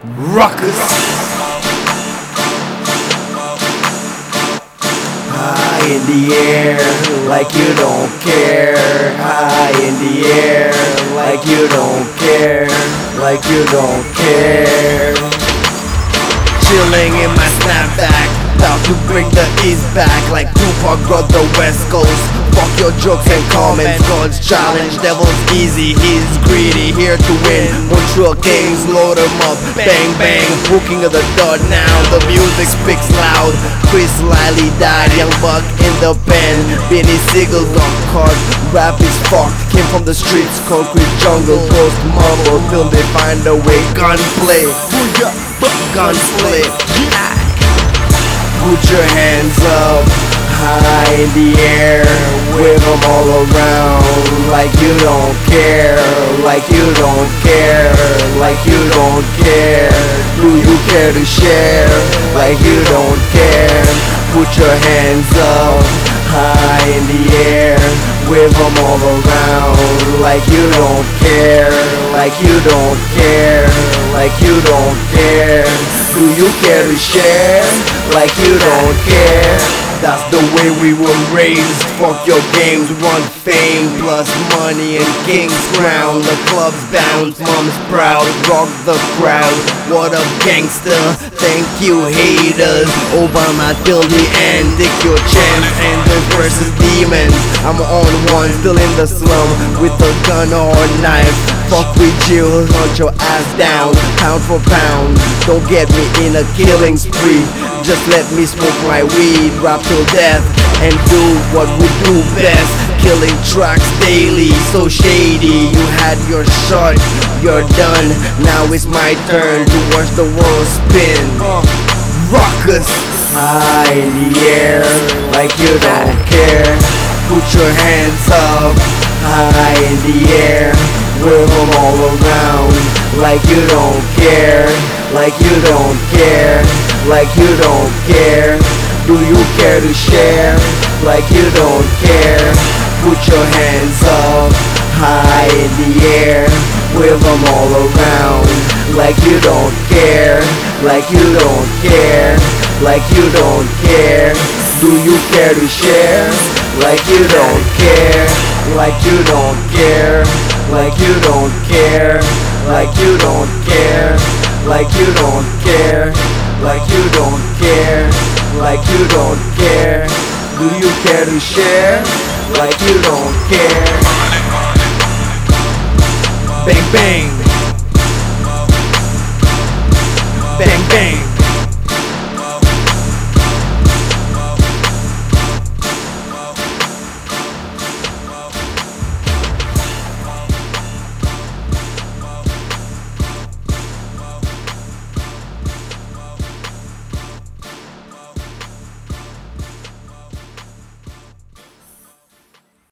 Ruckus. High in the air, like you don't care. High in the air, like you don't care. Like you don't care. Chilling in my snapback, about to bring the east back. Like Tupac got the west coast. Fuck your jokes and comments, God's challenge, devil's easy, he's greedy, here to win. Montreal Kings, load him up, bang bang, hooking of the dot now, the music speaks loud. Chris Liley died, Young Buck in the pen, Benny Siegel got caught, rap is fucked, came from the streets, concrete jungle, ghost mumble, till they find a way, gunplay, gunplay. Put your hands up, high in the air, wave them all around, like you don't care, like you don't care, like you don't care. Do you care to share, like you don't care? Put your hands up, high in the air, wave them all around, like you don't care, like you don't care, like you don't care. Do you care to share, like you don't care? That's the way we were raised. Fuck your games, run fame plus money and king's crown. The club's bounce, mom's proud, rock the crowd. What up gangster, thank you haters. Obama till the end, take your chance. Angels versus demons, I'm on one, still in the slum with a gun or a knife. Fuck with you, hunt your ass down, pound for pound. Don't get me in a killing spree, just let me smoke my weed, rap till death, and do what we do best. Killing tracks daily, so shady. You had your shot, you're done. Now it's my turn to watch the world spin. Ruckus. High in the air, like you don't care. Put your hands up, high in the air, wave them all around, like you don't care, like you don't care, like you don't care. Do you care to share, like you don't care? Put your hands up, high in the air, wave them all around, like you don't care, like you don't care, like you don't care. Do you care to share, like you don't care, like you don't care, like you don't care, like you don't care, like you don't care, like you don't care, like you don't care. Do you care to share, like you don't care? Bang bang.